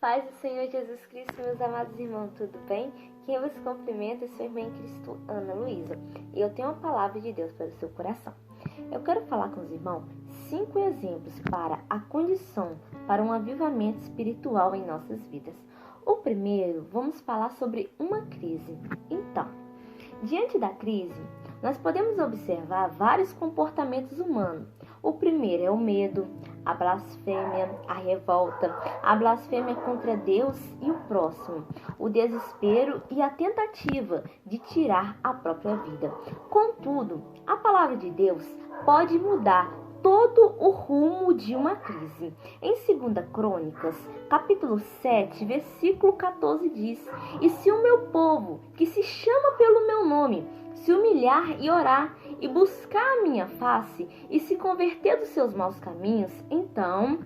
Paz do Senhor Jesus Cristo, meus amados irmãos, tudo bem? Quem vos cumprimenta é sua irmã em Cristo, Ana Luísa, e eu tenho uma palavra de Deus para o seu coração. Eu quero falar com os irmãos 5 exemplos para a condição para um avivamento espiritual em nossas vidas. O primeiro, vamos falar sobre uma crise. Então, diante da crise, nós podemos observar vários comportamentos humanos. O primeiro é o medo, a blasfêmia, a revolta, a blasfêmia contra Deus e o próximo, o desespero e a tentativa de tirar a própria vida. Contudo, a palavra de Deus pode mudar todo o rumo de uma crise. Em 2 Crônicas, capítulo 7, versículo 14 diz: "E se o meu povo, que se chama pelo meu nome, se humilhar e orar, e buscar a minha face, e se converter dos seus maus caminhos, então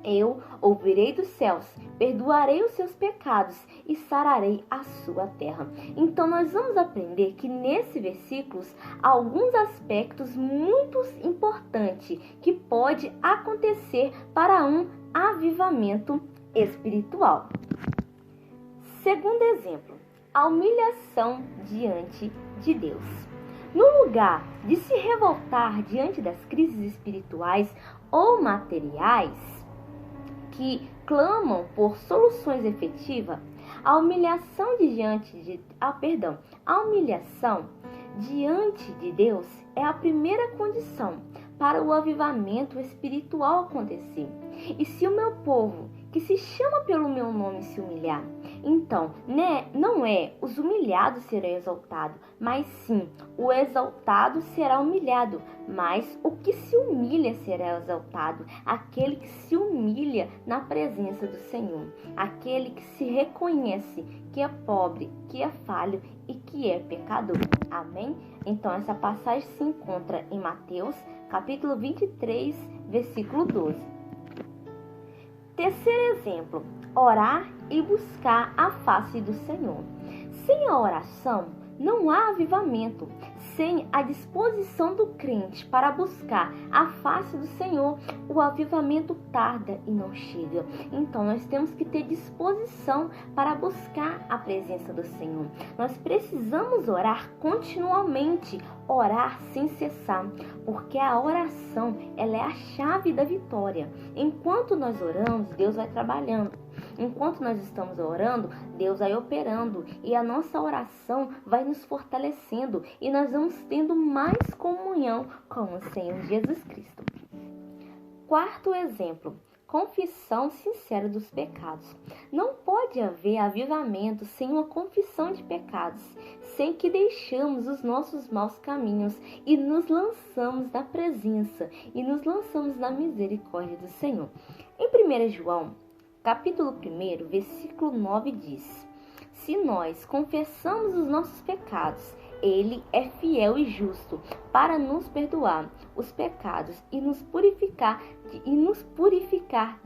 eu ouvirei dos céus, perdoarei os seus pecados e sararei a sua terra." Então nós vamos aprender que nesse versículo há alguns aspectos muito importantes que pode acontecer para um avivamento espiritual. Segundo exemplo, a humilhação diante de Deus. No lugar de se revoltar diante das crises espirituais ou materiais que clamam por soluções efetivas, a humilhação diante de Deus é a primeira condição para o avivamento espiritual acontecer. E se o meu povo, que se chama pelo meu nome, se humilhar, então, não é os humilhados serão exaltados, mas sim o exaltado será humilhado, mas o que se humilha será exaltado, aquele que se humilha na presença do Senhor, aquele que se reconhece que é pobre, que é falho e que é pecador. Amém? Então essa passagem se encontra em Mateus, capítulo 23, versículo 12. Terceiro exemplo, orar e buscar a face do Senhor. Sem a oração, não há avivamento. Sem a disposição do crente para buscar a face do Senhor, o avivamento tarda e não chega. Então, nós temos que ter disposição para buscar a presença do Senhor. Nós precisamos orar continuamente, orar sem cessar, porque a oração, ela é a chave da vitória. Enquanto nós oramos, Deus vai trabalhando. Enquanto nós estamos orando, Deus vai operando e a nossa oração vai nos fortalecendo e nós vamos tendo mais comunhão com o Senhor Jesus Cristo. Quarto exemplo, confissão sincera dos pecados. Não pode haver avivamento sem uma confissão de pecados, sem que deixamos os nossos maus caminhos e nos lançamos na presença e nos lançamos na misericórdia do Senhor. Em 1 João, capítulo 1, versículo 9 diz: "Se nós confessamos os nossos pecados, Ele é fiel e justo para nos perdoar os pecados e nos purificar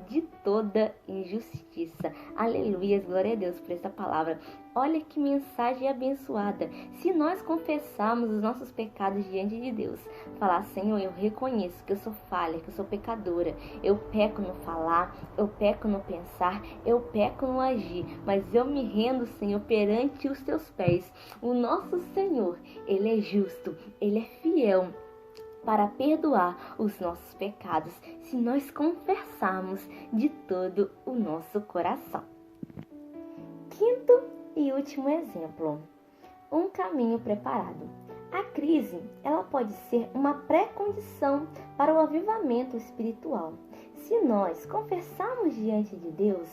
de toda injustiça." Aleluia, glória a Deus por essa palavra. Olha que mensagem abençoada. Se nós confessarmos os nossos pecados diante de Deus, falar: "Senhor, eu reconheço que eu sou falha, que eu sou pecadora, eu peco no falar, eu peco no pensar, eu peco no agir, mas eu me rendo, Senhor, perante os teus pés." O nosso Senhor, Ele é justo, Ele é fiel para perdoar os nossos pecados, se nós confessarmos de todo o nosso coração. Quinto e último exemplo, um caminho preparado. A crise, ela pode ser uma pré-condição para o avivamento espiritual. Se nós confessarmos diante de Deus,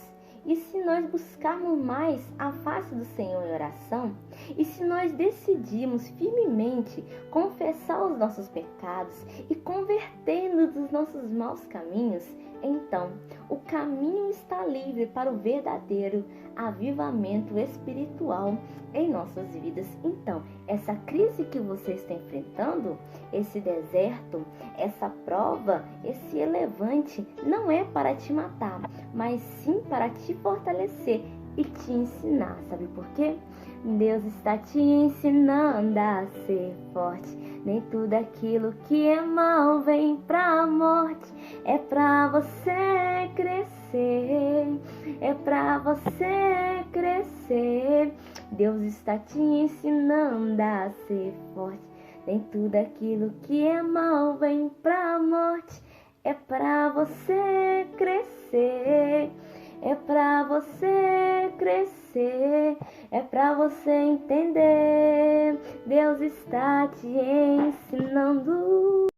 e se nós buscarmos mais a face do Senhor em oração, e se nós decidirmos firmemente confessar os nossos pecados e converter-nos dos nossos maus caminhos, então o caminho está livre para o verdadeiro avivamento espiritual em nossas vidas. Então, essa crise que você está enfrentando, esse deserto, essa prova, esse elevante, não é para te matar, mas sim para te fortalecer e te ensinar. Sabe por quê? Deus está te ensinando a ser forte. Nem tudo aquilo que é mal vem pra morte. É pra você crescer crescer, é pra você crescer. Deus está te ensinando a ser forte. Nem tudo aquilo que é mal vem pra morte. É pra você crescer, é pra você crescer, é pra você entender. Deus está te ensinando.